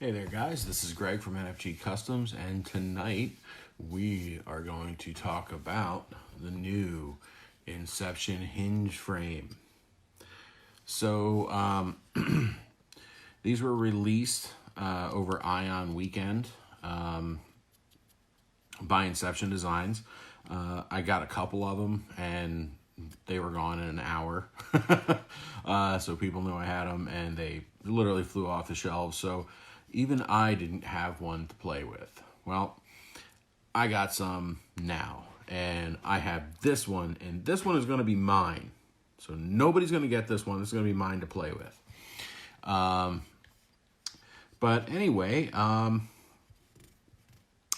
Hey there guys, this is Greg from NFG Customs, and tonight we are going to talk about the new Inception hinge frame. So these were released over Ion weekend by Inception Designs. I got a couple of them and they were gone in an hour. So people knew I had them and they literally flew off the shelves. So even I didn't have one to play with. Well, I got some now, and I have this one, and this one is going to be mine. So nobody's going to get this one. This is going to be mine to play with. But anyway,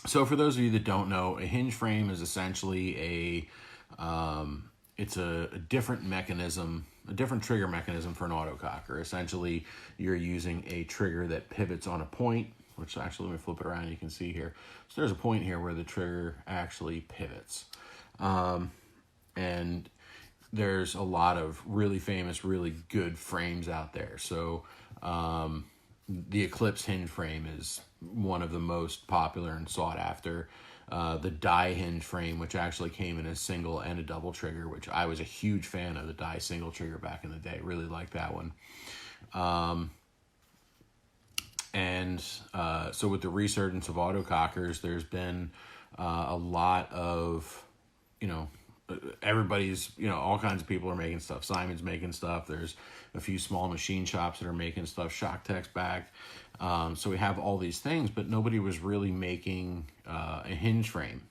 so for those of you that don't know, a hinge frame is essentially it's a different mechanism, a different trigger mechanism for an autococker. Essentially, you're using a trigger that pivots on a point, which actually, let me flip it around, you can see here. So there's a point here where the trigger actually pivots. And there's a lot of really famous, really good frames out there. So the Eclipse hinge frame is one of the most popular and sought after. The die hinge frame, which actually came in a single and a double trigger, which I was a huge fan of the die single trigger back in the day. Really liked that one. So with the resurgence of autocockers, there's been a lot of, everybody's, all kinds of people are making stuff. Simon's making stuff. There's a few small machine shops that are making stuff. Shock Tech's back. So we have all these things, but nobody was really making a hinge frame.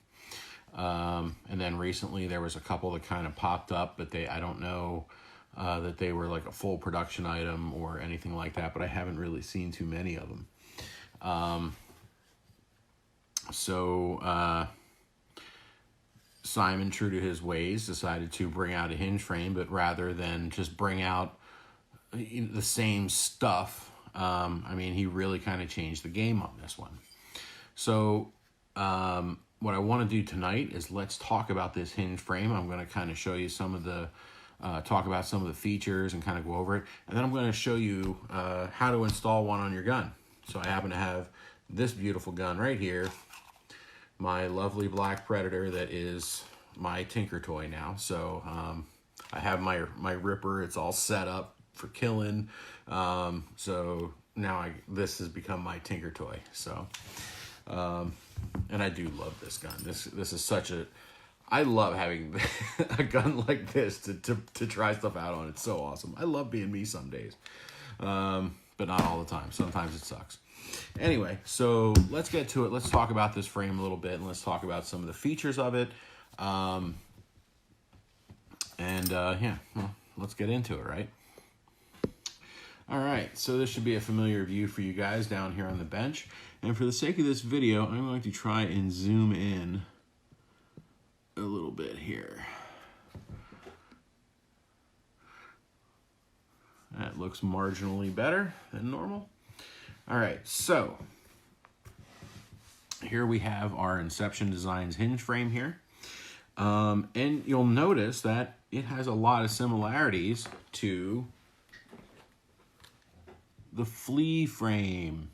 And then recently there was a couple that kind of popped up, but I don't know that they were like a full production item or anything like that, but I haven't really seen too many of them. Simon, true to his ways, decided to bring out a hinge frame, but rather than just bring out the same stuff, he really kind of changed the game on this one. So what I want to do tonight is let's talk about this hinge frame. I'm going to kind of show you some of the, talk about some of the features and kind of go over it. And then I'm going to show you how to install one on your gun. So I happen to have this beautiful gun right here, my lovely black Predator that is my tinker toy now. So I have my Ripper. It's all set up for killing. So now this has become my tinker toy. So, and I do love this gun. This is such I love having a gun like this to try stuff out on. It's so awesome. I love being me some days, but not all the time. Sometimes it sucks. Anyway, so let's get to it. Let's talk about this frame a little bit, and let's talk about some of the features of it. Let's get into it, right? All right, so this should be a familiar view for you guys down here on the bench. And for the sake of this video, I'm going to try and zoom in a little bit here. That looks marginally better than normal. All right, so here we have our Inception Designs hinge frame here. And you'll notice that it has a lot of similarities to the Flea frame,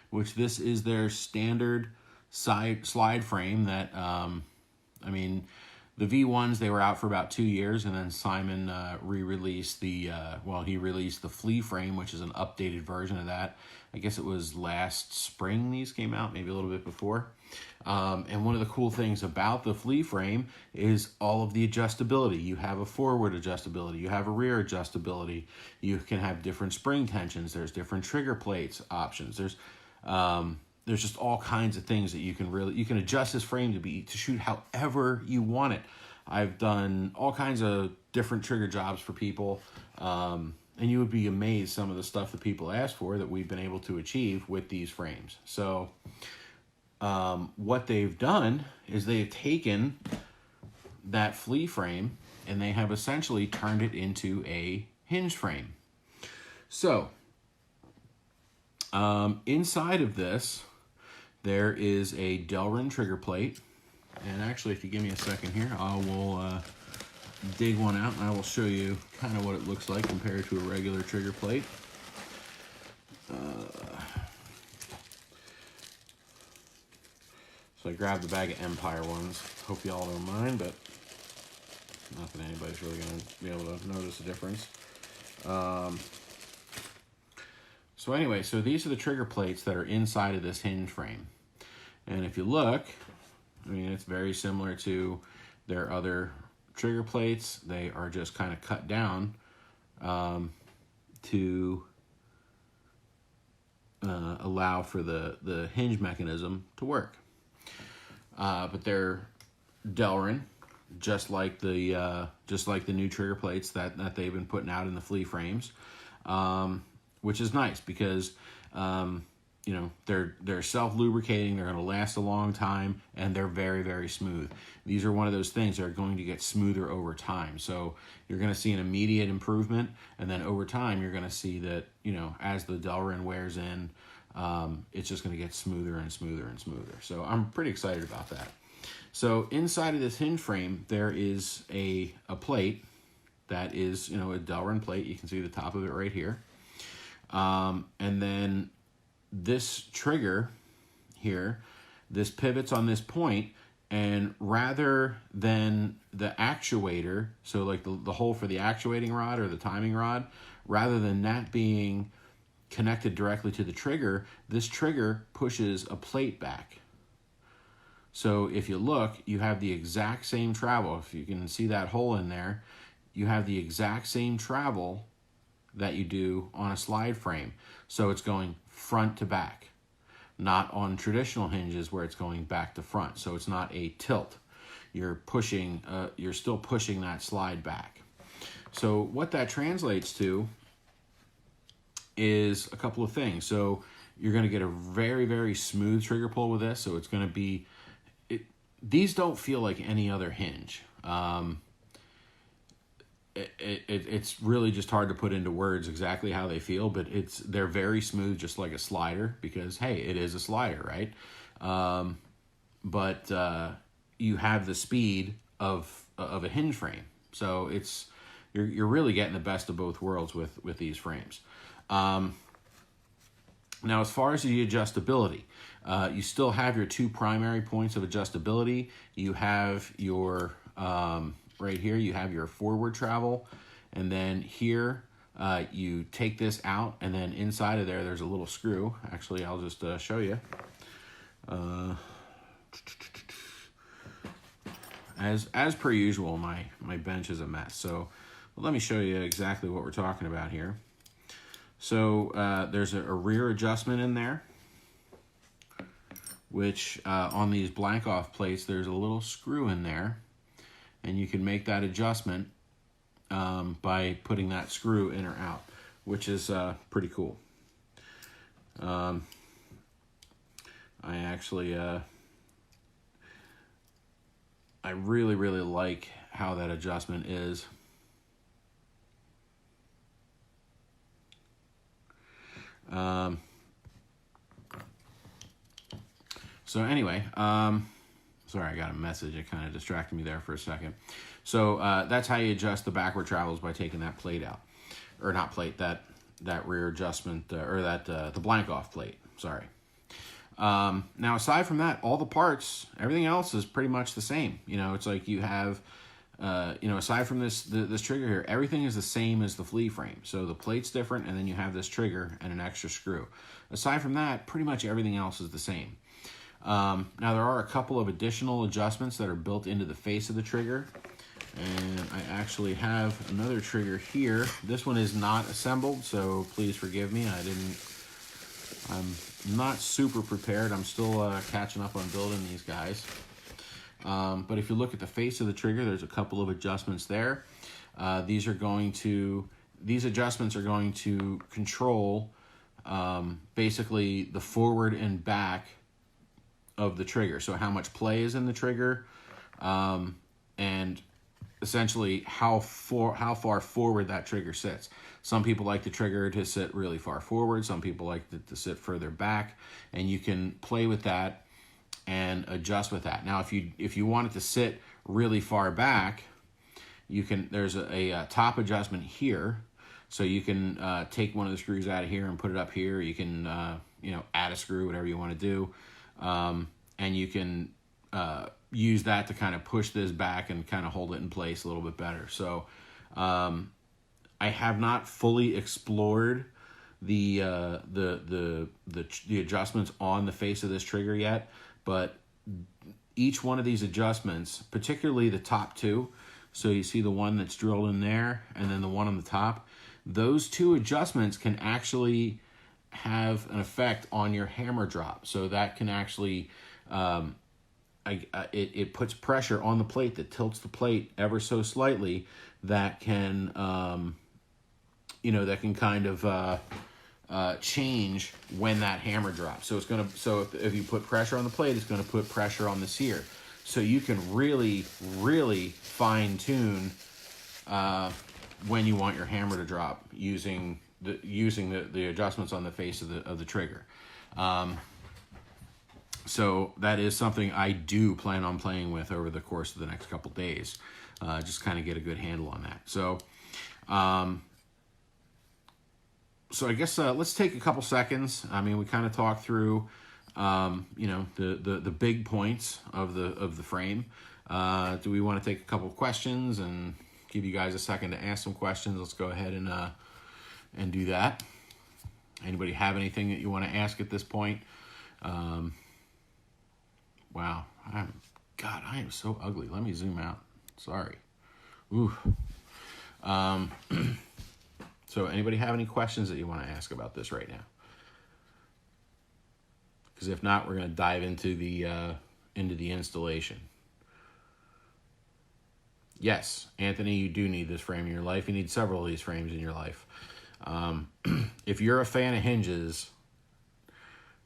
which this is their standard slide frame that, the V1s, they were out for about 2 years, and then Simon re-released he released the Flea frame, which is an updated version of that. I guess it was last spring these came out, maybe a little bit before. And one of the cool things about the Flea frame is all of the adjustability. You have a forward adjustability, you have a rear adjustability, you can have different spring tensions, there's different trigger plates options, there's just all kinds of things that you can adjust this frame to shoot however you want it. I've done all kinds of different trigger jobs for people, and you would be amazed some of the stuff that people ask for that we've been able to achieve with these frames. So what they've done is they've taken that Flea frame and they have essentially turned it into a hinge frame. So inside of this, there is a Delrin trigger plate. And actually, if you give me a second here, I will dig one out and I will show you kind of what it looks like compared to a regular trigger plate. So I grabbed a bag of Empire ones. Hope y'all don't mind, but not that anybody's really going to be able to notice a difference. So anyway, so these are the trigger plates that are inside of this hinge frame. And if you look, I mean, it's very similar to their other trigger plates. They are just kind of cut down to allow for the hinge mechanism to work. But they're Delrin, just like the new trigger plates that they've been putting out in the flea frames, which is nice because you know, they're self-lubricating, they're going to last a long time, and they're very, very smooth. These are one of those things that are going to get smoother over time. So you're going to see an immediate improvement, and then over time you're going to see that, you know, as the Delrin wears in, it's just going to get smoother and smoother and smoother. So I'm pretty excited about that. So inside of this hinge frame, there is a plate that is, you know, a Delrin plate. You can see the top of it right here. And then this trigger here, this pivots on this point, and rather than the actuator, so like the hole for the actuating rod or the timing rod, rather than that being connected directly to the trigger, this trigger pushes a plate back. So if you look, you have the exact same travel. If you can see that hole in there, you have the exact same travel that you do on a slide frame. So it's going front to back, not on traditional hinges where it's going back to front. So it's not a tilt. You're pushing, you're still pushing that slide back. So what that translates to is a couple of things. So you're going to get a very, very smooth trigger pull with this. So it's going to be, these don't feel like any other hinge. It's really just hard to put into words exactly how they feel, but they're very smooth, just like a slider, because hey, it is a slider, right? But you have the speed of a hinge frame, so you're really getting the best of both worlds with these frames. Now, as far as the adjustability, you still have your two primary points of adjustability. You have your right here, you have your forward travel, and then here you take this out, and then inside of there's a little screw. Actually, I'll just show you. As per usual, my bench is a mess. So let me show you exactly what we're talking about here. So there's a rear adjustment in there, which on these blank off plates, there's a little screw in there. And you can make that adjustment by putting that screw in or out, which is pretty cool. I actually, I really, really like how that adjustment is. So anyway, sorry, I got a message. It kind of distracted me there for a second. So that's how you adjust the backward travels, by taking that plate out. Or not plate, that rear adjustment, or that the blank off plate, sorry. Now, aside from that, all the parts, everything else is pretty much the same. You know, it's like you have, you know, aside from this trigger here, everything is the same as the flea frame. So the plate's different, and then you have this trigger and an extra screw. Aside from that, pretty much everything else is the same. Now, there are a couple of additional adjustments that are built into the face of the trigger, and I actually have another trigger here. This one is not assembled, so please forgive me. I'm not super prepared. I'm still catching up on building these guys. But if you look at the face of the trigger, there's a couple of adjustments there. These adjustments are going to control basically the forward and back of the trigger. So how much play is in the trigger, and essentially how far forward that trigger sits. Some people like the trigger to sit really far forward. Some people like it to sit further back, and you can play with that and adjust with that. Now, if you want it to sit really far back, you can. There's a top adjustment here, so you can take one of the screws out of here and put it up here. You can you know, add a screw, whatever you want to do. and you can use that to kind of push this back and kind of hold it in place a little bit better. So I have not fully explored the adjustments on the face of this trigger yet, but each one of these adjustments, particularly the top two, so you see the one that's drilled in there and then the one on the top, those two adjustments can actually have an effect on your hammer drop. So that can actually it puts pressure on the plate that tilts the plate ever so slightly, that can that can kind of change when that hammer drops. So if you put pressure on the plate, it's going to put pressure on the sear. So you can really fine tune when you want your hammer to drop using the adjustments on the face of the trigger. So that is something I do plan on playing with over the course of the next couple days. Just kind of get a good handle on that. So I guess let's take a couple seconds. I mean, we kind of talked through, the big points of the frame. Do we want to take a couple questions and give you guys a second to ask some questions? Let's go ahead and do that. Anybody have anything that you want to ask at this point? Wow, I am so ugly. Let me zoom out. Sorry. Ooh. So anybody have any questions that you want to ask about this right now? Because if not, we're going to dive into the installation. Yes, Anthony, you do need this frame in your life. You need several of these frames in your life. If you're a fan of hinges,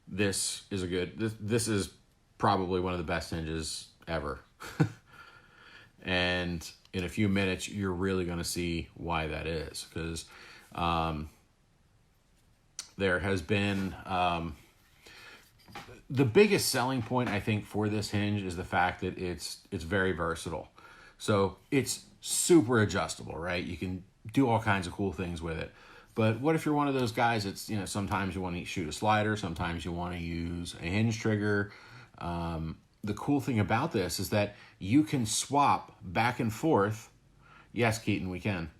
this is probably one of the best hinges ever. And in a few minutes, you're really going to see why that is, because there has been the biggest selling point, I think, for this hinge is the fact that it's very versatile. So it's super adjustable, right? You can do all kinds of cool things with it. But what if you're one of those guys that's, sometimes you want to shoot a slider, sometimes you want to use a hinge trigger. The cool thing about this is that you can swap back and forth. Yes, Keaton, we can.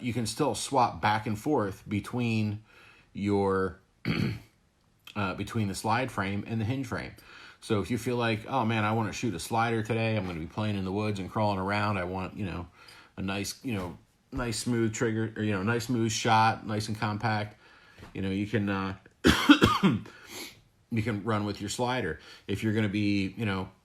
You can still swap back and forth between your between the slide frame and the hinge frame. So if you feel like, oh man, I want to shoot a slider today, I'm going to be playing in the woods and crawling around, I want, a nice, nice smooth trigger, or, nice smooth shot, nice and compact, you can, you can run with your slider. If you're going to be,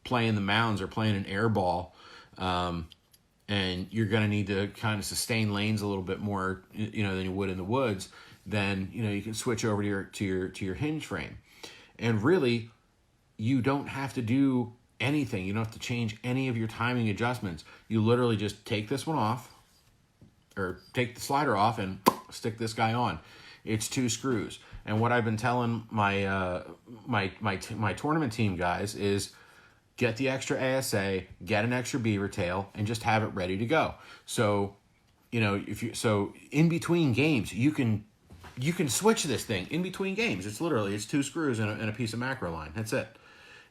playing the mounds or playing an air ball, and you're going to need to kind of sustain lanes a little bit more, than you would in the woods, then, you can switch over to your hinge frame. And really, you don't have to do anything. You don't have to change any of your timing adjustments. You literally just take this one off, or take the slider off and stick this guy on. It's 2 screws. And what I've been telling my my tournament team guys is, get the extra ASA, get an extra beaver tail, and just have it ready to go. So, in between games, you can switch this thing in between games. It's 2 screws and a piece of macro line. That's it.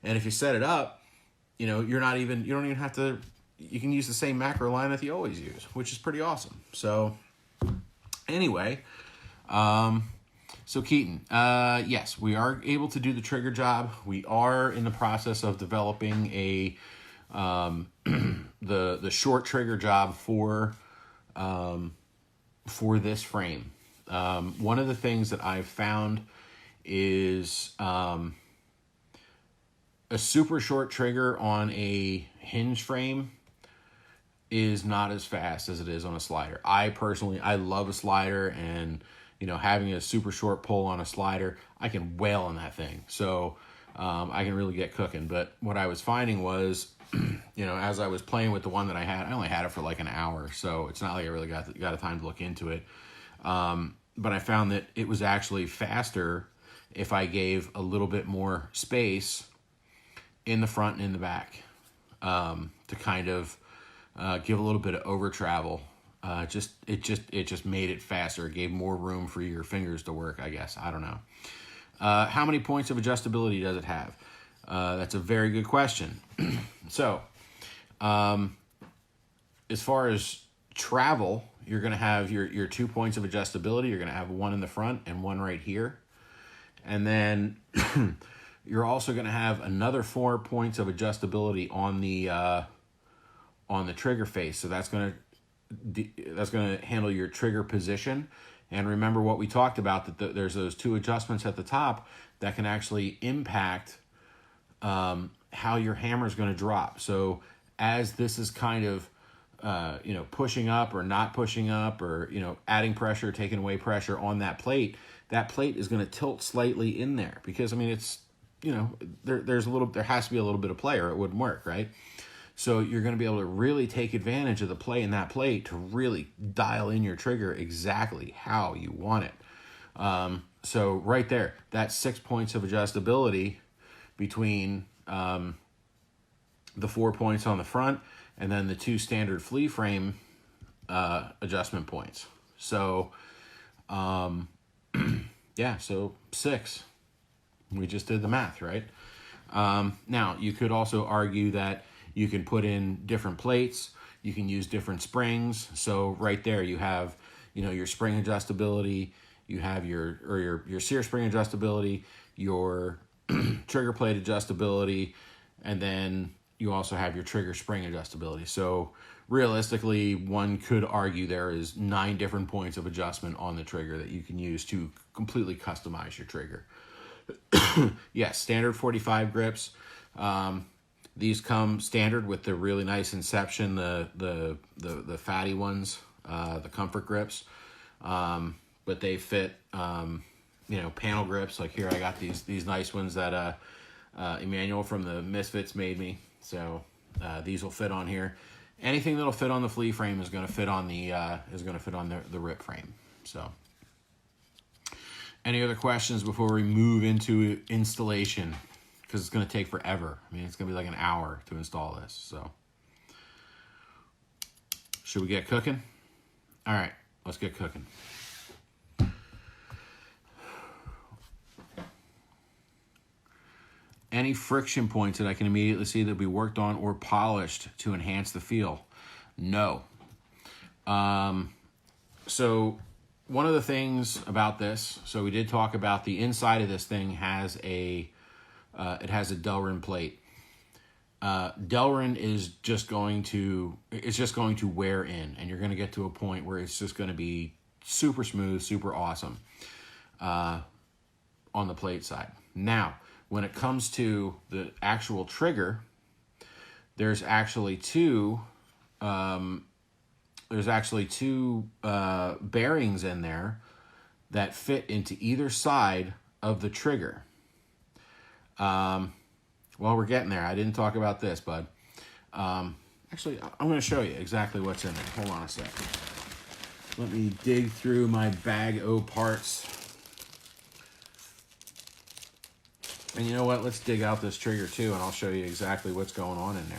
And if you set it up, you don't even have to. You can use the same macro line that you always use, which is pretty awesome. So, anyway. So Keaton, yes, we are able to do the trigger job. We are in the process of developing the short trigger job for this frame. One of the things that I've found is a super short trigger on a hinge frame is not as fast as it is on a slider. I love a slider, and having a super short pull on a slider, I can wail on that thing. So I can really get cooking. But what I was finding was, as I was playing with the one that I only had it for like an hour, so it's not like I really got a time to look into it. But I found that it was actually faster if I gave a little bit more space in the front and in the back, to kind of give a little bit of over travel. It just made it faster. It gave more room for your fingers to work, I guess. I don't know. How many points of adjustability does it have? That's a very good question. So, as far as travel, you're going to have your 2 points of adjustability. You're going to have one in the front and one right here. And then you're also going to have another 4 points of adjustability on the trigger face. So that's going to handle your trigger position. And remember what we talked about, that there's those 2 adjustments at the top that can actually impact how your hammer is going to drop. So as this is kind of pushing up or not pushing up, or adding pressure, taking away pressure on that plate is going to tilt slightly in there, because I mean it's there has to be a little bit of play or it wouldn't work, right? So you're going to be able to really take advantage of the play in that plate to really dial in your trigger exactly how you want it. So right there, that's 6 points of adjustability between the 4 points on the front and then the 2 standard flea frame adjustment points. So, yeah, so 6. We just did the math, right? Now, you could also argue that you can put in different plates. You can use different springs. So right there, you have, your spring adjustability. You have your sear spring adjustability, your trigger plate adjustability, and then you also have your trigger spring adjustability. So realistically, one could argue there is 9 different points of adjustment on the trigger that you can use to completely customize your trigger. Yes, standard 45 grips. These come standard with the really nice Inception, the fatty ones, the comfort grips. But they fit, panel grips. Like here, I got these nice ones that Emmanuel from the Misfits made me. So these will fit on here. Anything that'll fit on the flea frame is going to fit on the RIP frame. So, any other questions before we move into installation? Because it's going to take forever. I mean, it's going to be like an hour to install this. So, should we get cooking? All right, let's get cooking. Any friction points that I can immediately see that we worked on or polished to enhance the feel? No. So one of the things about this, so we did talk about the inside of this thing has it has a Delrin plate. Delrin is just going to wear in, and you're going to get to a point where it's just going to be super smooth, super awesome on the plate side. Now, when it comes to the actual trigger, there's actually two bearings in there that fit into either side of the trigger. Well, we're getting there. I didn't talk about this, bud. Actually, I'm going to show you exactly what's in there. Hold on a second. Let me dig through my bag o' parts. And you know what? Let's dig out this trigger too, and I'll show you exactly what's going on in there.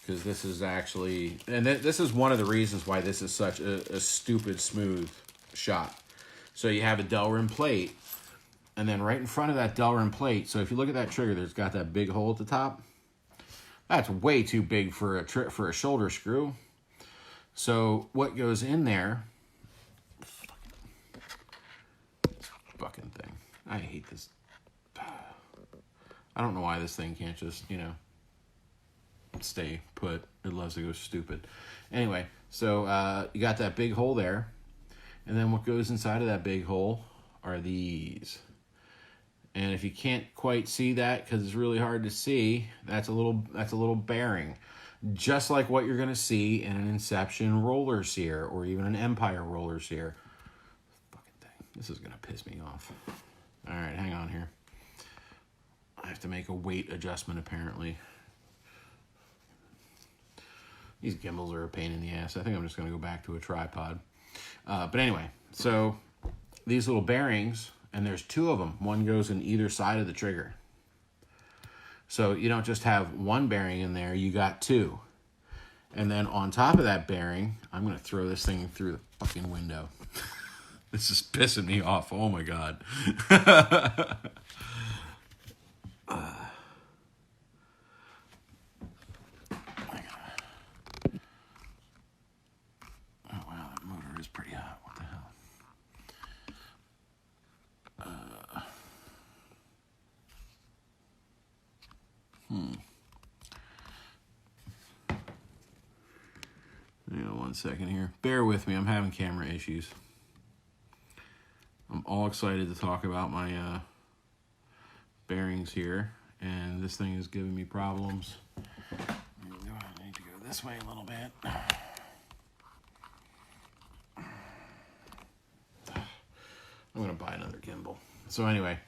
Because this is actually, and this is one of the reasons why this is such a stupid smooth shot. So you have a Delrin plate, and then right in front of that Delrin plate, so if you look at that trigger, there's got that big hole at the top. That's way too big for a shoulder screw. So what goes in there, fucking thing. I hate this. I don't know why this thing can't just, stay put. It loves to go stupid. Anyway, so you got that big hole there. And then what goes inside of that big hole are these. And if you can't quite see that because it's really hard to see, that's a little bearing. Just like what you're going to see in an Inception roller sear or even an Empire roller sear. Fucking thing. This is going to piss me off. All right, hang on here. I have to make a weight adjustment, apparently. These gimbals are a pain in the ass. I think I'm just going to go back to a tripod. But anyway, so these little bearings, and there's 2 of them. One goes in either side of the trigger. So you don't just have one bearing in there, you got 2. And then on top of that bearing, I'm going to throw this thing through the fucking window. This is pissing me off. Oh my God. Oh wow, that motor is pretty hot. What the hell? Hang on 1 second here. Bear with me. I'm having camera issues. I'm all excited to talk about my bearings here, and this thing is giving me problems. I need to go this way a little bit. I'm gonna buy another gimbal. So anyway,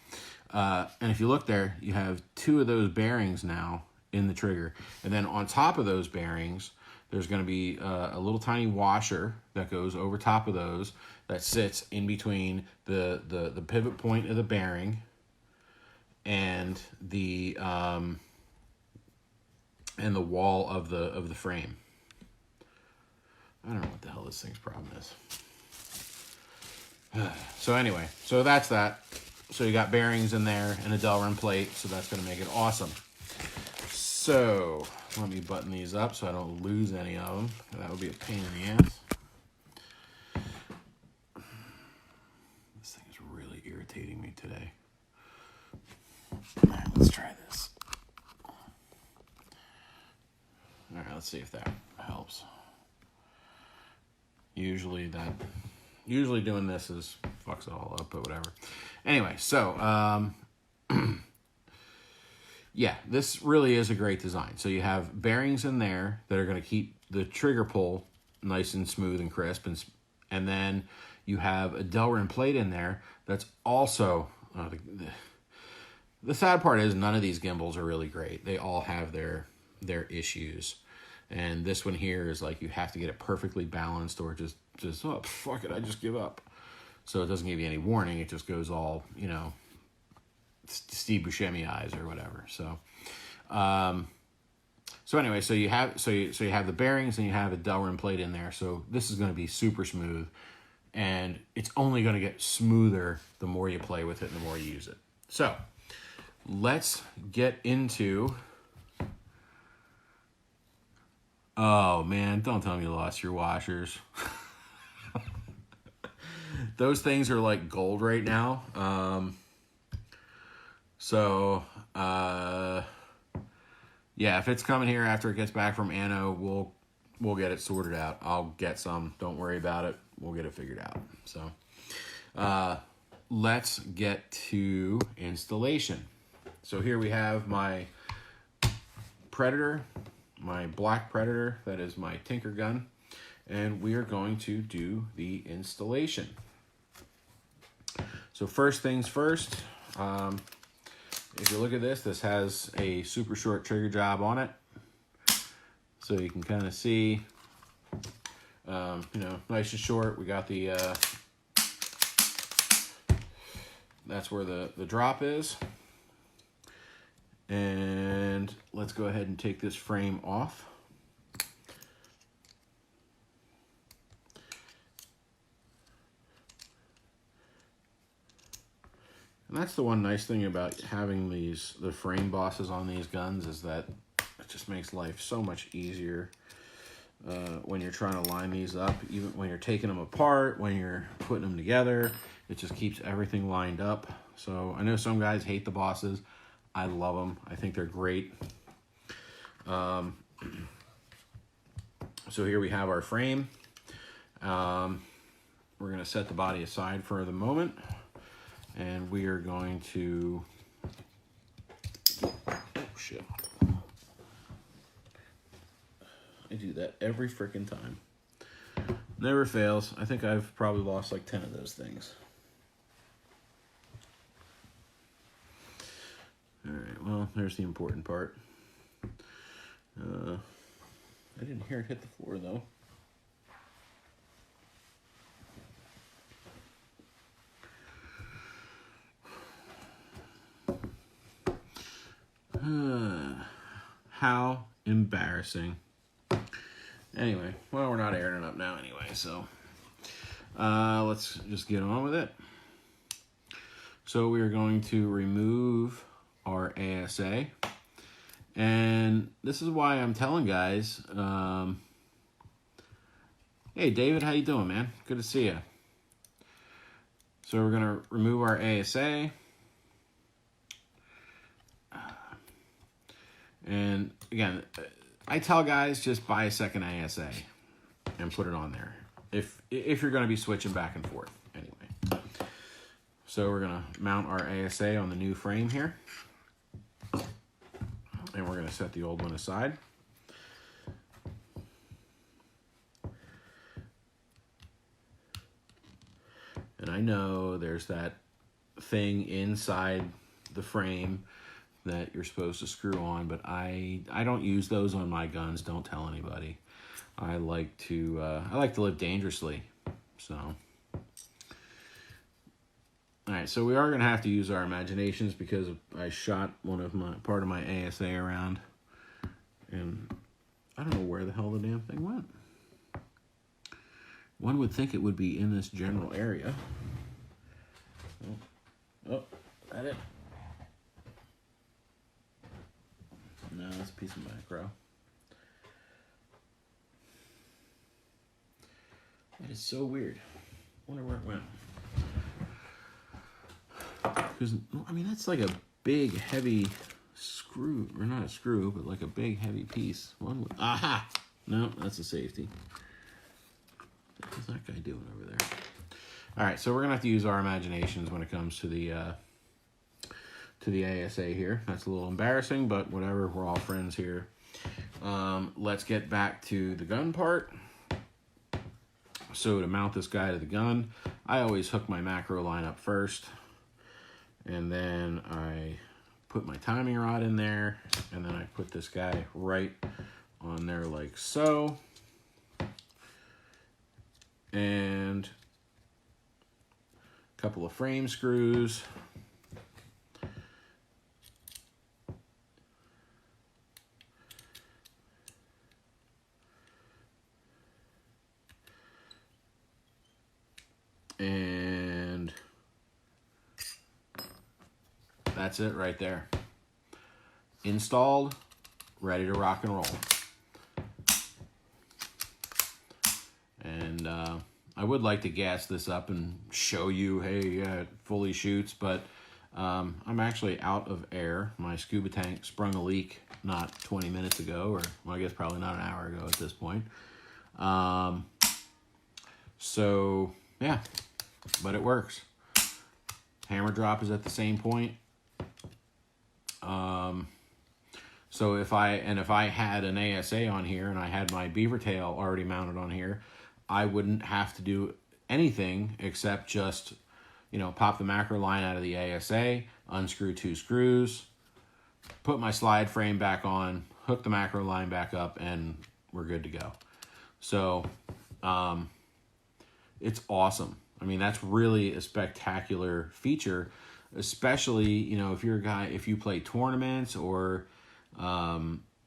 and if you look there, you have 2 of those bearings now in the trigger, and then on top of those bearings, there's going to be a little tiny washer that goes over top of those that sits in between the pivot point of the bearing and the wall of the frame. I don't know what the hell this thing's problem is. So anyway, so that's that. So you got bearings in there and a Delrin plate, so that's going to make it awesome. So let me button these up so I don't lose any of them. That would be a pain in the ass. This thing is really irritating me today. All right, let's try this. All right, let's see if that helps. Usually doing this fucks it all up, but whatever. Anyway, so yeah, this really is a great design. So you have bearings in there that are going to keep the trigger pull nice and smooth and crisp, and then you have a Delrin plate in there that's also the sad part is none of these gimbals are really great. They all have their issues. And this one here is like you have to get it perfectly balanced or just oh, fuck it, I just give up. So it doesn't give you any warning. It just goes all, you know, Steve Buscemi eyes or whatever. So so anyway, so you have the bearings and you have a Delrin plate in there. So this is going to be super smooth, and it's only going to get smoother the more you play with it and the more you use it. So let's get into. Oh man, don't tell me you lost your washers. Those things are like gold right now. Yeah, if it's coming here after it gets back from Anno, we'll get it sorted out. I'll get some. Don't worry about it. We'll get it figured out. So, let's get to installation. So here we have my Predator, my black Predator. That is my Tinker gun, and we are going to do the installation. So first things first. If you look at this has a super short trigger job on it. So you can kind of see, you know, nice and short. We got the, that's where the drop is. And let's go ahead and take this frame off. And that's the one nice thing about having the frame bosses on these guns is that it just makes life so much easier when you're trying to line these up. Even when you're taking them apart, when you're putting them together, it just keeps everything lined up. So I know some guys hate the bosses. I love them. I think they're great. So here we have our frame. We're going to set the body aside for the moment. And we are going to, oh shit. I do that every freaking time. Never fails. I think I've probably lost like 10 of those things. All right, well, there's the important part. I didn't hear it hit the floor though. How embarrassing. Anyway, well, we're not airing it up now anyway, so. Let's just get on with it. So we are going to remove our ASA. And this is why I'm telling guys, hey David, how you doing, man? Good to see you. So we're going to remove our ASA. And again, I tell guys just buy a second ASA and put it on there if you're going to be switching back and forth anyway. So we're going to mount our ASA on the new frame here. And we're going to set the old one aside. And I know there's that thing inside the frame that you're supposed to screw on, but I don't use those on my guns. Don't tell anybody. I like to live dangerously. So, all right. So we are gonna have to use our imaginations because I shot part of my ASA around, and I don't know where the hell the damn thing went. One would think it would be in this general area. Oh, is that it? No, that's a piece of macro. That is so weird. I wonder where it went. Because, I mean, that's like a big, heavy screw. Or not a screw, but like a big, heavy piece. Aha! No, that's a safety. What's that guy doing over there? All right, so we're going to have to use our imaginations when it comes to the ASA here. That's a little embarrassing, but whatever. We're all friends here. Let's get back to the gun part. So to mount this guy to the gun, I always hook my macro line up first. And then I put my timing rod in there. And then I put this guy right on there like so. And a couple of frame screws. And that's it right there. Installed, ready to rock and roll. And I would like to gas this up and show you, hey, yeah, it fully shoots, but I'm actually out of air. My scuba tank sprung a leak not 20 minutes ago, or well, I guess probably not an hour ago at this point. So, yeah, but it works. Hammer drop is at the same point. So if I had an ASA on here and I had my beaver tail already mounted on here, I wouldn't have to do anything except just, pop the macro line out of the ASA, unscrew 2 screws, put my slide frame back on, hook the macro line back up, and we're good to go. So, it's awesome. I mean, that's really a spectacular feature, especially, if you're a guy, if you play tournaments or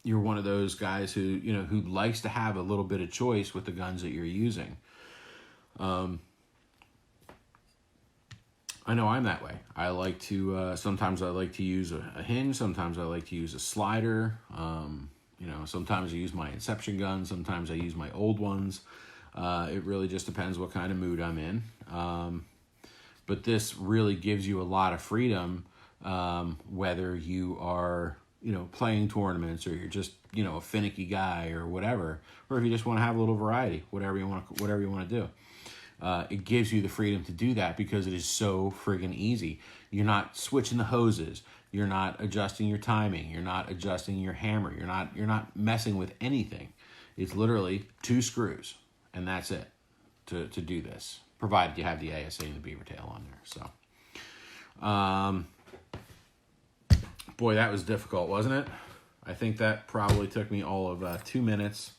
you're one of those guys who, who likes to have a little bit of choice with the guns that you're using. I know I'm that way. I like to, sometimes I like to use a hinge. Sometimes I like to use a slider. Sometimes I use my Inception gun. Sometimes I use my old ones. It really just depends what kind of mood I'm in. But this really gives you a lot of freedom, whether you are, playing tournaments or you're just, a finicky guy or whatever, or if you just want to have a little variety, whatever you want to do. It gives you the freedom to do that because it is so friggin' easy. You're not switching the hoses. You're not adjusting your timing. You're not adjusting your hammer. You're not messing with anything. It's literally 2 screws, and that's it to do this, provided you have the ASA and the beaver tail on there. So, boy, that was difficult, wasn't it? I think that probably took me all of 2 minutes,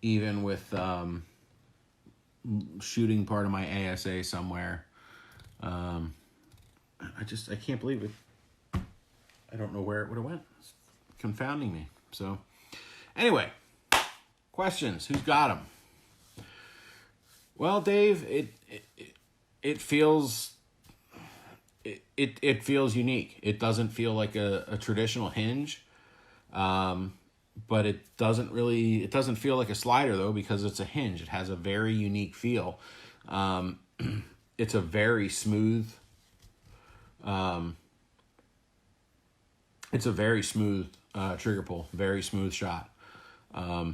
even with shooting part of my ASA somewhere. I can't believe it. I don't know where it would have went. It's confounding me. So, anyway, questions. Who's got them? Well, Dave, it feels it feels unique. It doesn't feel like a traditional hinge, but it doesn't feel like a slider though, because it's a hinge. It has a very unique feel. It's a very smooth. It's a very smooth trigger pull, very smooth shot. I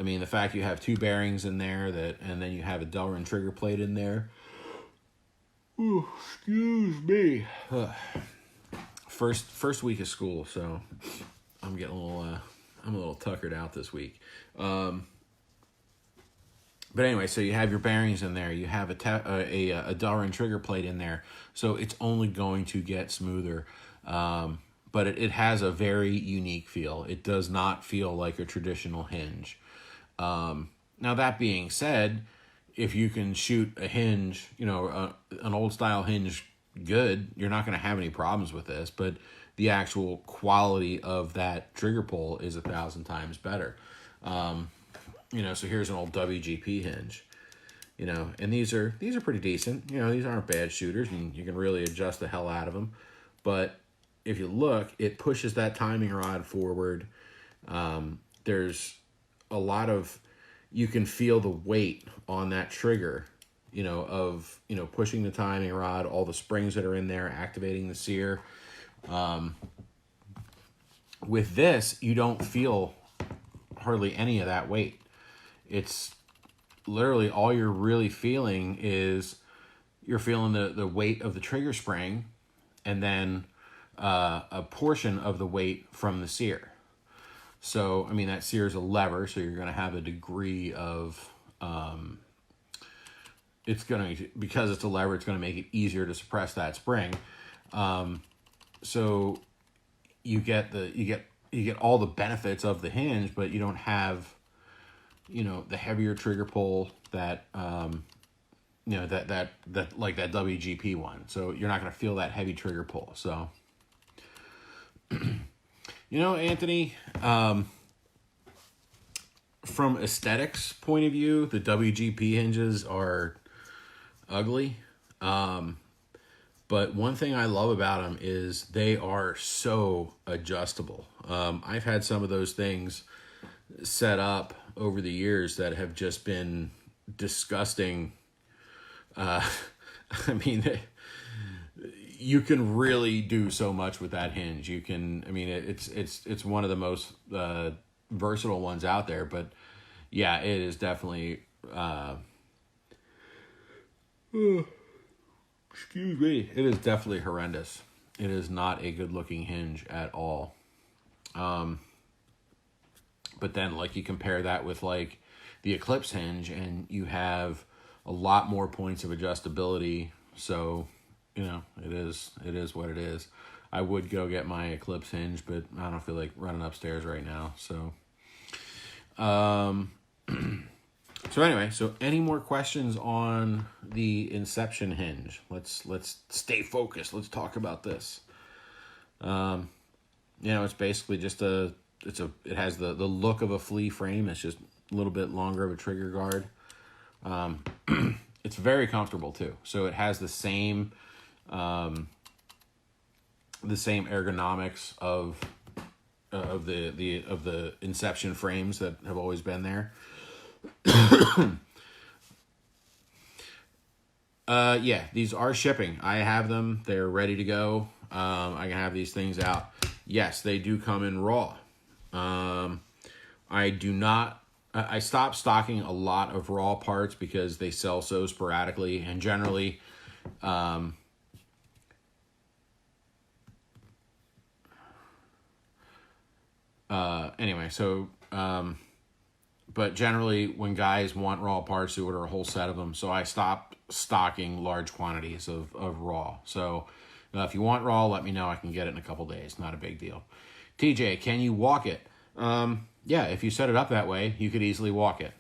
mean, the fact you have 2 bearings in there and then you have a Delrin trigger plate in there. Ooh, excuse me. First week of school, so I'm getting I'm a little tuckered out this week. But anyway, so you have your bearings in there. You have a Delrin trigger plate in there, so it's only going to get smoother. But it has a very unique feel. It does not feel like a traditional hinge. Now, that being said, if you can shoot a hinge, an old style hinge good, you're not going to have any problems with this. But the actual quality of that trigger pull is 1,000 times better. So here's an old WGP hinge, and these are pretty decent. These aren't bad shooters, and you can really adjust the hell out of them. But if you look, it pushes that timing rod forward. There's a lot of, you can feel the weight on that trigger, of pushing the timing rod, all the springs that are in there, activating the sear. With this, you don't feel hardly any of that weight. It's literally all you're really feeling is you're feeling the weight of the trigger spring, and then a portion of the weight from the sear. So, I mean, that sear is a lever, so you're going to have a degree of, because it's a lever, it's going to make it easier to suppress that spring. So you get all the benefits of the hinge, but you don't have, the heavier trigger pull that, that like that WGP one. So you're not going to feel that heavy trigger pull. So, Anthony, from aesthetics point of view, the WGP hinges are ugly. But one thing I love about them is they are so adjustable. I've had some of those things set up over the years that have just been disgusting. I mean, you can really do so much with that hinge. You can, I mean, it's one of the most versatile ones out there. But yeah, it is definitely. Excuse me. It is definitely horrendous. It is not a good-looking hinge at all. But then, like, you compare that with, like, the Eclipse hinge, and you have a lot more points of adjustability. So, it is what it is. I would go get my Eclipse hinge, but I don't feel like running upstairs right now. So, so anyway, any more questions on the Inception hinge? Let's stay focused. Let's talk about this. It's basically just it has the look of a flea frame. It's just a little bit longer of a trigger guard. It's very comfortable too. So it has the same ergonomics of the Inception frames that have always been there. Yeah, these are shipping. I have them. They're ready to go. I can have these things out. Yes, they do come in raw. I stopped stocking a lot of raw parts because they sell so sporadically, and generally, but generally when guys want raw parts, they order a whole set of them. So I stopped stocking large quantities of raw. So if you want raw, let me know. I can get it in a couple days. Not a big deal. TJ, can you walk it? Yeah, if you set it up that way, you could easily walk it.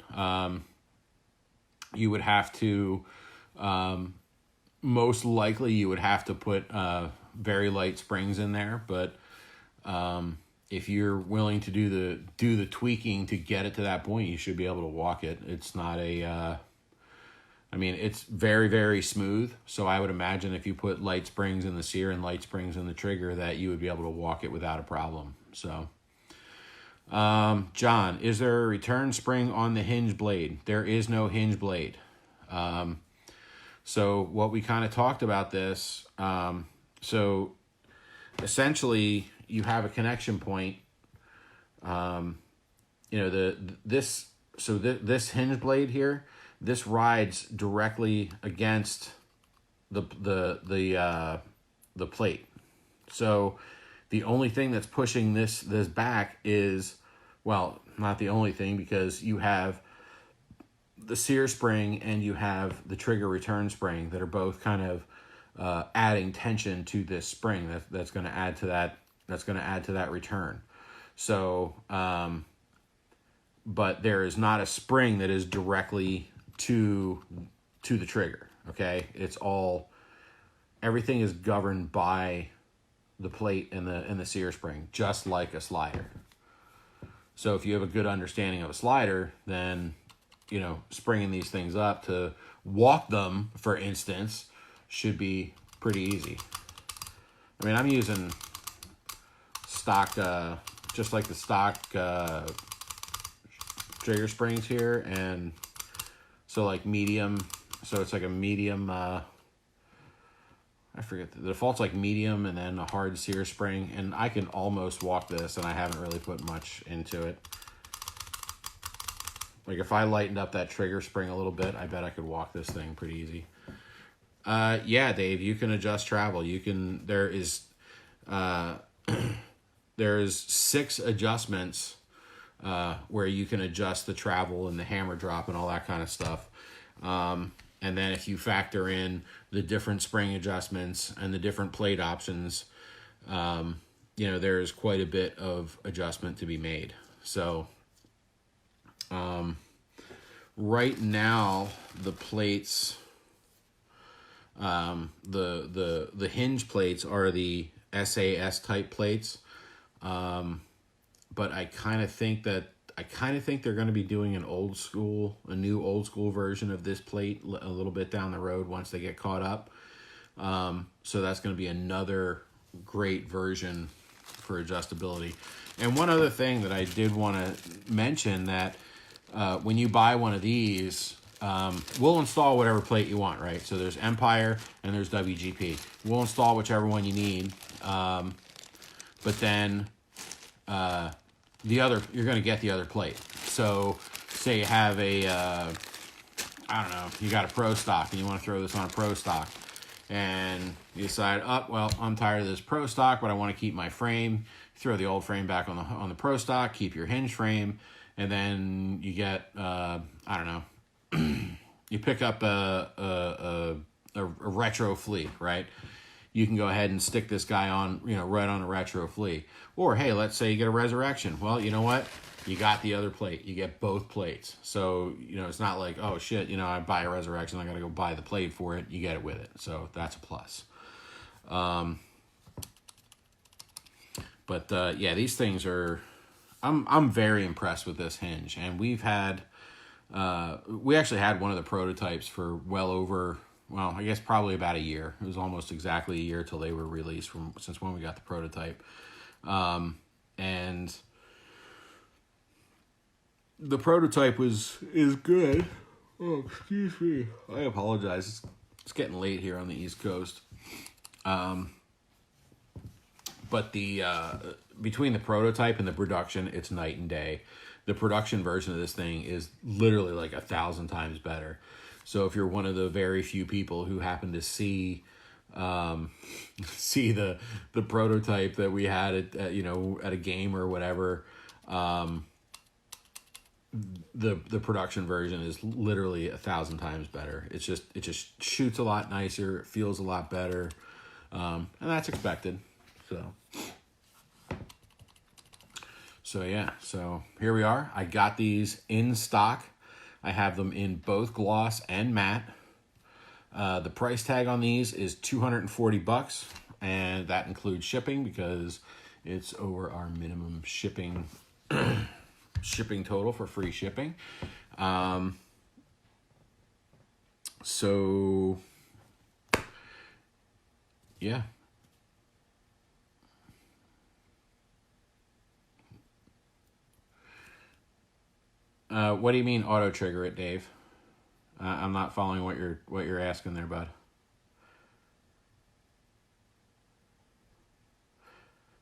You would have to, most likely you would have to put very light springs in there, but if you're willing to do the tweaking to get it to that point, you should be able to walk it. It's not a I mean, it's very, very smooth. So I would imagine if you put light springs in the sear and light springs in the trigger, that you would be able to walk it without a problem. So, John, is there a return spring on the hinge blade? There is no hinge blade. So what we kind of talked about this, so essentially you have a connection point. This hinge blade here, this rides directly against the plate. So the only thing that's pushing this back is, well, not the only thing, because you have the sear spring and you have the trigger return spring that are both kind of adding tension to this spring that's going to add to that return. So but there is not a spring that is directly to the trigger. Okay, everything is governed by the plate and the sear spring, just like a slider. So if you have a good understanding of a slider, then springing these things up to walk them, for instance, should be pretty easy. I mean, I'm using stock, just like the stock trigger springs here, and so like medium, so it's like a medium, I forget, the default's like medium and then a hard sear spring, and I can almost walk this, and I haven't really put much into it. Like if I lightened up that trigger spring a little bit, I bet I could walk this thing pretty easy. Yeah, Dave, you can adjust travel. There's 6 adjustments where you can adjust the travel and the hammer drop and all that kind of stuff. And then if you factor in the different spring adjustments and the different plate options, there's quite a bit of adjustment to be made. So right now the plates, the hinge plates are the SAS type plates. But I kind of think they're going to be doing a new old school version of this plate a little bit down the road once they get caught up. So that's going to be another great version for adjustability. And one other thing that I did want to mention, that when you buy one of these, we'll install whatever plate you want, right? So there's Empire and there's WGP. We'll install whichever one you need. But then you're going to get the other plate. So say you have I don't know, you got a Pro Stock and you want to throw this on a Pro Stock, and you decide, well, I'm tired of this Pro Stock, but I want to keep my frame. Throw the old frame back on the Pro Stock, keep your hinge frame, and then you get, I don't know, you pick up a retro flea, right? You can go ahead and stick this guy on, right on a retro flea. Or, hey, let's say you get a resurrection. Well, you know what? You got the other plate. You get both plates. So, it's not like, oh, shit, I buy a resurrection, I got to go buy the plate for it. You get it with it. So that's a plus. But these things are, I'm very impressed with this hinge. And we actually had one of the prototypes for well over, well, I guess probably about a year. It was almost exactly a year till they were released since when we got the prototype. And the prototype is good. Oh, excuse me. I apologize. It's getting late here on the East Coast. But between the prototype and the production, it's night and day. The production version of this thing is literally like 1,000 times better. So if you're one of the very few people who happen to see the prototype that we had at a game or whatever, the production version is literally 1,000 times better. It just shoots a lot nicer, it feels a lot better, and that's expected. So yeah, so here we are. I got these in stock. I have them in both gloss and matte. The price tag on these is $240, and that includes shipping because It's over our minimum shipping total for free shipping. So yeah. What do you mean auto trigger it, Dave? I'm not following what you're asking there, bud.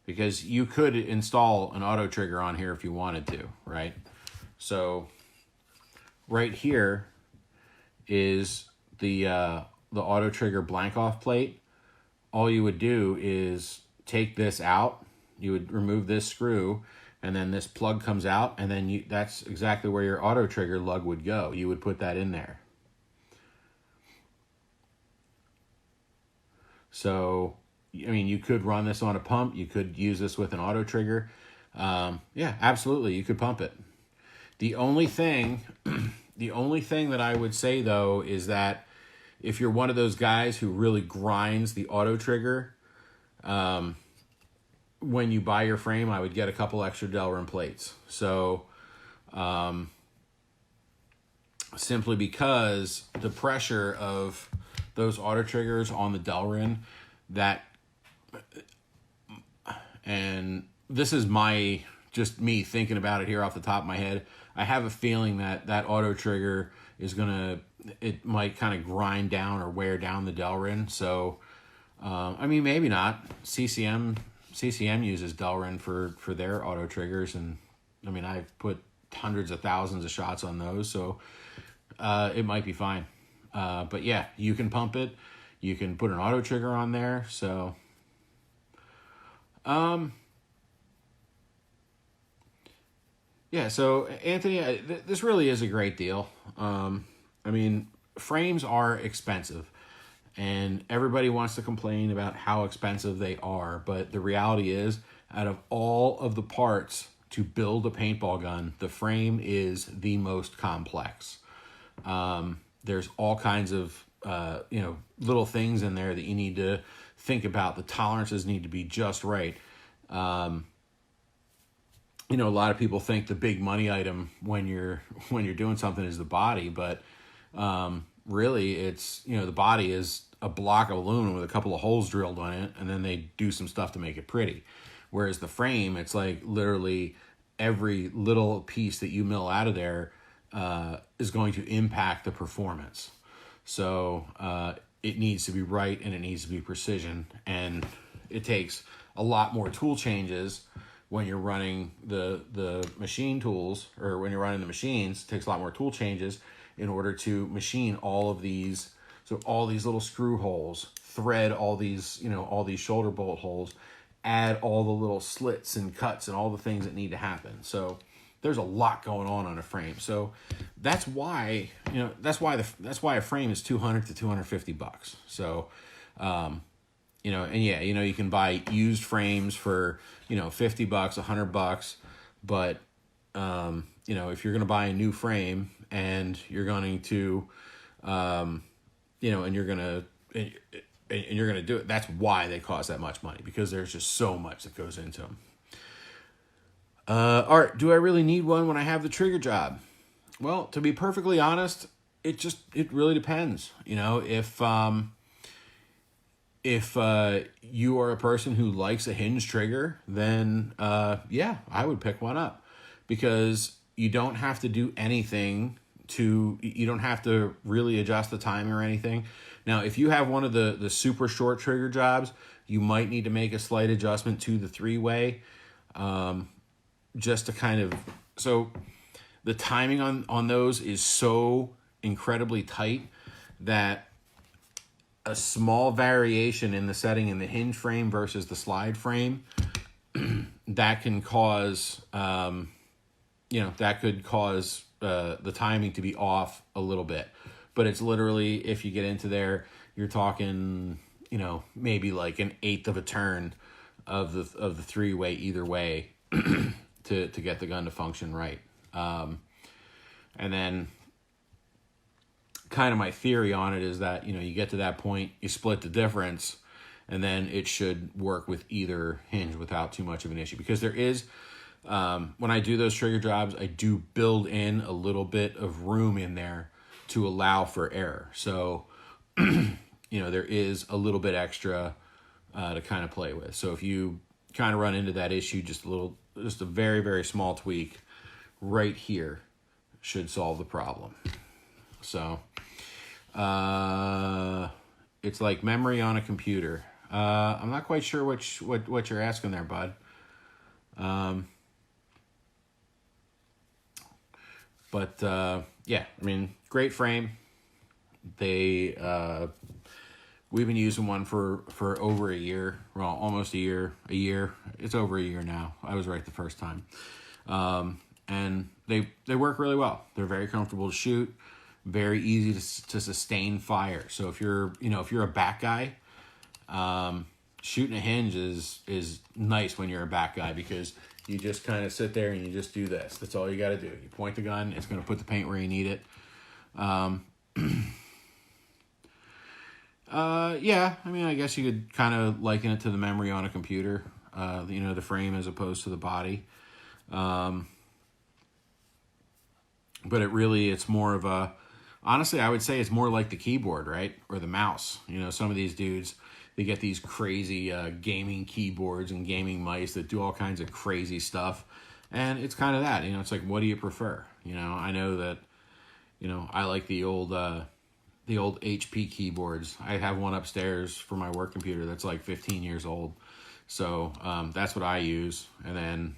Because you could install an auto trigger on here if you wanted to, right? So right here is the auto trigger blank off plate. All you would do is take this out. You would remove this screw, and then this plug comes out, and then that's exactly where your auto trigger lug would go. You would put that in there. So, I mean, you could run this on a pump. You could use this with an auto trigger. Yeah, absolutely, you could pump it. The only thing that I would say, though, is that if you're one of those guys who really grinds the auto trigger, when you buy your frame, I would get a couple extra Delrin plates. So, simply because the pressure of those auto triggers on the Delrin, and this is just me thinking about it here off the top of my head, I have a feeling that auto trigger it might kind of grind down or wear down the Delrin. So, I mean, maybe not. CCM uses Delrin for their auto triggers, and I mean, I've put hundreds of thousands of shots on those, so it might be fine. But yeah, you can pump it. You can put an auto trigger on there. So, yeah. So Anthony, this really is a great deal. I mean, frames are expensive, and everybody wants to complain about how expensive they are. But the reality is, out of all of the parts to build a paintball gun, the frame is the most complex. There's all kinds of, little things in there that you need to think about. The tolerances need to be just right. A lot of people think the big money item when you're doing something is the body, but really it's, the body is a block of aluminum with a couple of holes drilled on it, and then they do some stuff to make it pretty. Whereas the frame, it's like literally every little piece that you mill out of there is going to impact the performance. So it needs to be right, and it needs to be precision, and it takes a lot more tool changes when you're running the machine tools, or when you're running the machines. It takes a lot more tool changes in order to machine all of these. So all these little screw holes, thread all these shoulder bolt holes, add all the little slits and cuts and all the things that need to happen. So there's a lot going on a frame. So that's why a frame is $200 to $250. So, and yeah, you can buy used frames for, $50, $100, but, if you're going to buy a new frame and you're going to, and you're going to do it, that's why they cost that much money, because there's just so much that goes into them. All right, do I really need one when I have the trigger job? Well, to be perfectly honest, it really depends. If you are a person who likes a hinge trigger, then yeah, I would pick one up, because you don't have to do anything you don't have to really adjust the timing or anything. Now, if you have one of the super short trigger jobs, you might need to make a slight adjustment to the 3-way, just to kind of, so the timing on those is so incredibly tight that a small variation in the setting in the hinge frame versus the slide frame, that can cause, that could cause the timing to be off a little bit. But it's literally, if you get into there, you're talking, maybe like an eighth of a turn of the 3-way either way to get the gun to function right. And then kind of my theory on it is that, you get to that point, you split the difference, and then it should work with either hinge without too much of an issue. Because there is, when I do those trigger jobs, I do build in a little bit of room in there to allow for error. So, there is a little bit extra to kind of play with. So if you kind of run into that issue, just a very, very small tweak right here should solve the problem. So, it's like memory on a computer. I'm not quite sure what you're asking there, bud. Yeah, I mean, great frame. We've been using one for over a year. Well, almost a year. It's over a year now. I was right the first time. And they work really well. They're very comfortable to shoot, very easy to sustain fire. So if you're a back guy, shooting a hinge is nice when you're a back guy, because you just kind of sit there and you just do this. That's all you got to do. You point the gun, it's going to put the paint where you need it. Yeah, I mean, I guess you could kind of liken it to the memory on a computer, the frame as opposed to the body. But it's more of honestly, I would say it's more like the keyboard, right? Or the mouse. Some of these dudes, they get these crazy gaming keyboards and gaming mice that do all kinds of crazy stuff. And it's kind of that, it's like, what do you prefer? I know that, I like the old HP keyboards. I have one upstairs for my work computer that's like 15 years old. So that's what I use. And then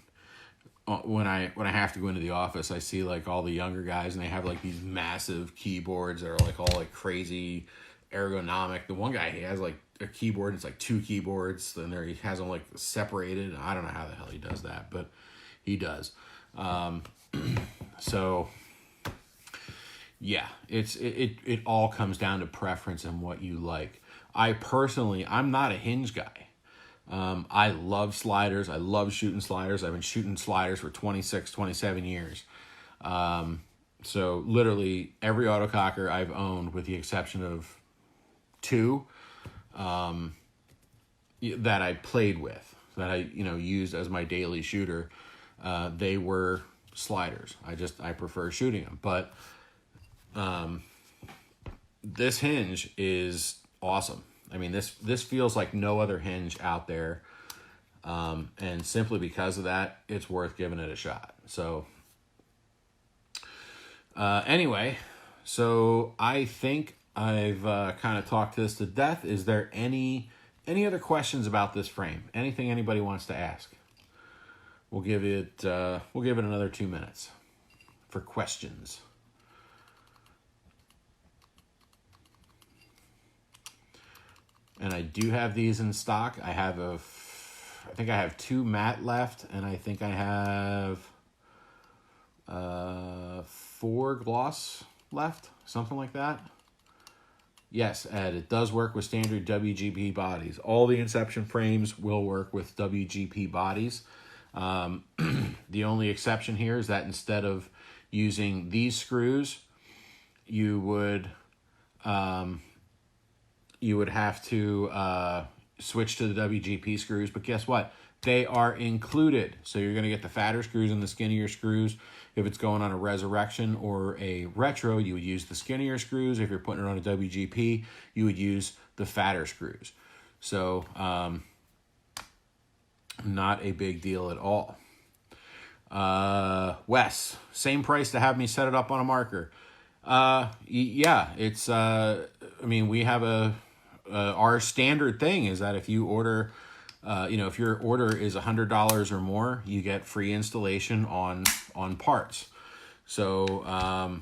when I have to go into the office, I see like all the younger guys, and they have like these massive keyboards that are like all like crazy ergonomic. The one guy, he has like a keyboard, it's like two keyboards, and he has them like separated. I don't know how the hell he does that, but he does. So yeah, it all comes down to preference and what you like. I'm not a hinge guy. I love sliders. I love shooting sliders. I've been shooting sliders for 26, 27 years. So literally every autococker I've owned, with the exception of 2, that I played with, that I, used as my daily shooter, they were sliders. I prefer shooting them. But, this hinge is awesome. I mean, this feels like no other hinge out there. And simply because of that, it's worth giving it a shot. So, anyway, so I think I've kind of talked this to death. Is there any other questions about this frame? Anything anybody wants to ask? We'll give it another 2 minutes for questions. And I do have these in stock. I think I have 2 matte left, and I think I have 4 gloss left, something like that. Yes, Ed, it does work with standard WGP bodies. All the Inception frames will work with WGP bodies. The only exception here is that instead of using these screws, you would have to switch to the WGP screws. But guess what? They are included. So you're going to get the fatter screws and the skinnier screws. If it's going on a Resurrection or a Retro, you would use the skinnier screws. If you're putting it on a WGP, you would use the fatter screws. So not a big deal at all. Wes, same price to have me set it up on a marker. Yeah, it's, we have our standard thing is that if you order, if your order is $100 or more, you get free installation on parts. So,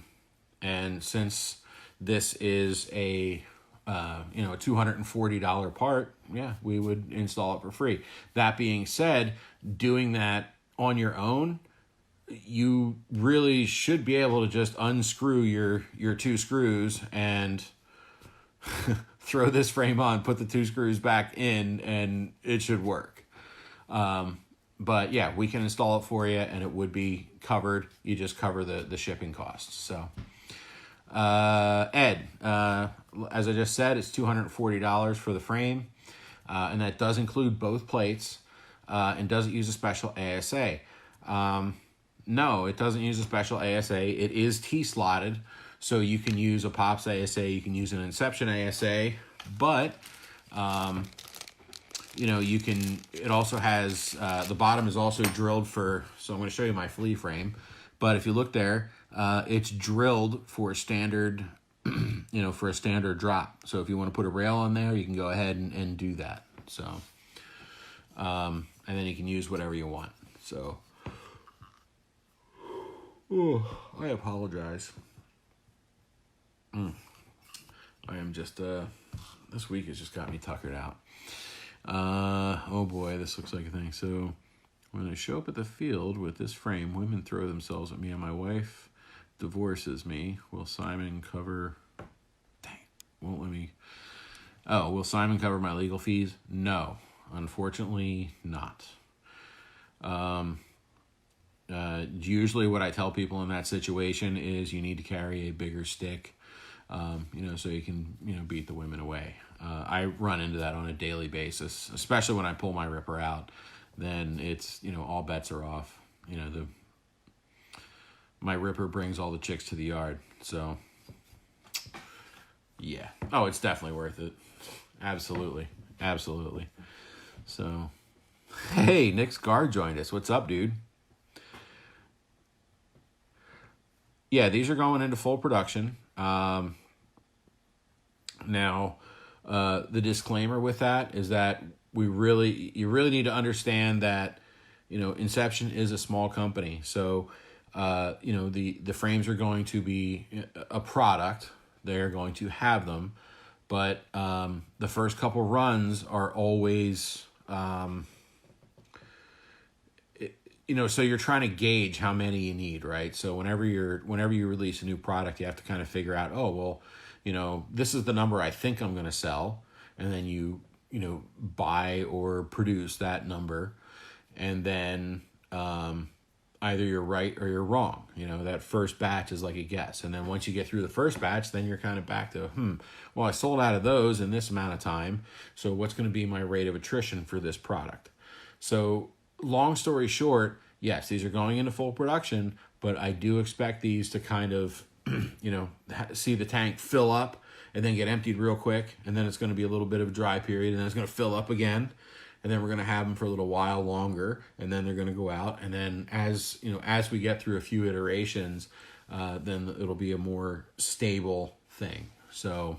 and since this is a $240 part, yeah, we would install it for free. That being said, doing that on your own, you really should be able to just unscrew your 2 screws and throw this frame on, put the 2 screws back in, and it should work. But yeah, we can install it for you, and it would be covered. You just cover the shipping costs. So, Ed, as I just said, it's $240 for the frame. and that does include both plates, and doesn't use a special ASA. No, it doesn't use a special ASA. It is T-slotted, so you can use a Pops ASA, you can use an Inception ASA, but you know, you can, it also has, the bottom is also drilled for, so I'm going to show you my flea frame, but if you look there, it's drilled for a standard, you know, for a standard drop. So if you want to put a rail on there, you can go ahead and do that. So, and then you can use whatever you want. So, oh, I apologize. I am just, this week has just got me tuckered out. Oh boy, this looks like a thing. So when I show up at the field with this frame, women throw themselves at me and my wife divorces me. Will Simon cover, dang, won't let me. Oh, will Simon cover my legal fees? No, unfortunately not. Usually what I tell people in that situation is you need to carry a bigger stick, you know, so you can, you know, beat the women away. I run into that on a daily basis, especially when I pull my ripper out. Then it's, you know, all bets are off. You know, my ripper brings all the chicks to the yard. So, yeah. Oh, it's definitely worth it. Absolutely. Absolutely. So, hey, Nick Scar joined us. What's up, dude? Yeah, these are going into full production. Now, the disclaimer with that is that you really need to understand that, you know, Inception is a small company. So, you know, the frames are going to be a product. They're going to have them. But the first couple runs are always, you know, so you're trying to gauge how many you need, right? So whenever you release a new product, you have to kind of figure out, oh, well, you know, this is the number I think I'm going to sell. And then you know, buy or produce that number. And then either you're right or you're wrong. You know, that first batch is like a guess. And then once you get through the first batch, then you're kind of back to, well, I sold out of those in this amount of time. So what's going to be my rate of attrition for this product? So long story short, yes, these are going into full production, but I do expect these to kind of, you know, see the tank fill up and then get emptied real quick. And then it's going to be a little bit of a dry period, and then it's going to fill up again. And then we're going to have them for a little while longer, and then they're going to go out. And then as, you know, as we get through a few iterations, then it'll be a more stable thing. So,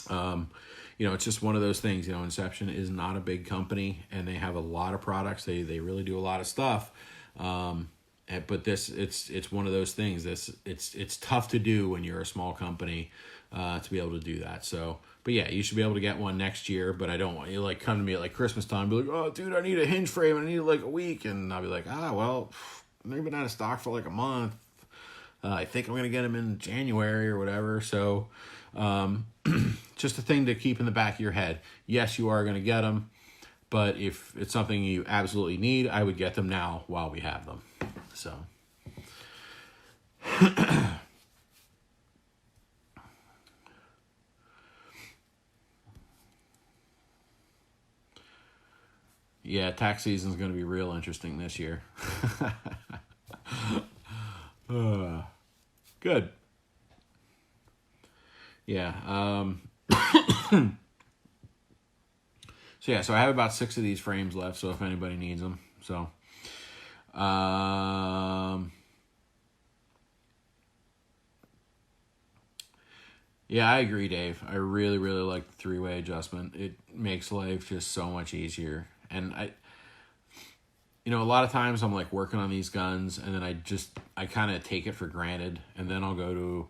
you know, it's just one of those things. You know, Inception is not a big company, and they have a lot of products. They really do a lot of stuff. But it's one of those things. It's tough to do when you're a small company to be able to do that. So, but yeah, you should be able to get one next year. But I don't want you to like come to me at like Christmas time, and be like, oh, dude, I need a hinge frame. I need like a week, and I'll be like, well, they've been out of stock for like a month. I think I'm gonna get them in January or whatever. So, just a thing to keep in the back of your head. Yes, you are gonna get them, but if it's something you absolutely need, I would get them now while we have them. So. Yeah, tax season is going to be real interesting this year. Good. Yeah. So I have about 6 of these frames left. So if anybody needs them, so. Yeah, I agree, Dave. I really, really like the 3-way adjustment. It makes life just so much easier. And you know, a lot of times I'm like working on these guns, and then I kind of take it for granted, and then I'll go to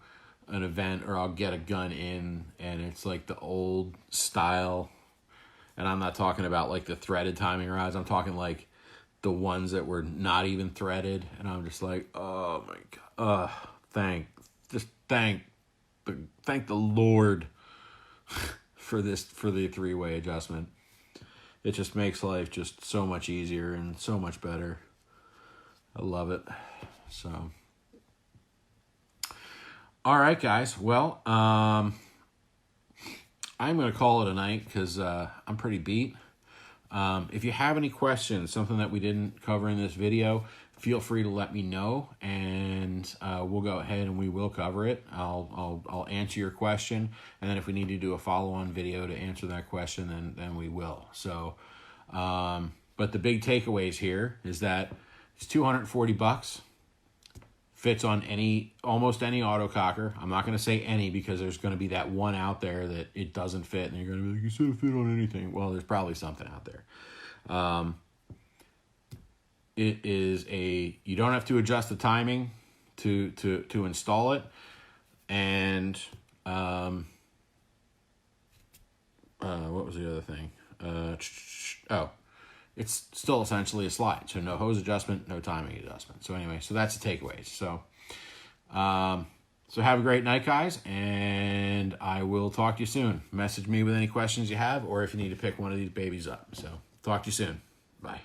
an event or I'll get a gun in, and it's like the old style. And I'm not talking about like the threaded timing rods. I'm talking like the ones that were not even threaded, and I'm just like, oh my god, thank the Lord for the 3-way adjustment. It just makes life just so much easier and so much better. I love it. So, all right, guys. Well, I I'm going to call it a night because I'm pretty beat. If you have any questions, something that we didn't cover in this video, feel free to let me know, and we'll go ahead and we will cover it. I'll answer your question, and then if we need to do a follow-on video to answer that question, then we will. So, but the big takeaways here is that it's $240. Fits on almost any autococker. I'm not going to say any because there's going to be that one out there that it doesn't fit, and you're going to be like, you should have fit on anything. Well, there's probably something out there. It is you don't have to adjust the timing to install it, and what was the other thing? It's still essentially a slide. So no hose adjustment, no timing adjustment. So anyway, so that's the takeaways. So, so have a great night, guys, and I will talk to you soon. Message me with any questions you have, or if you need to pick one of these babies up. So talk to you soon. Bye.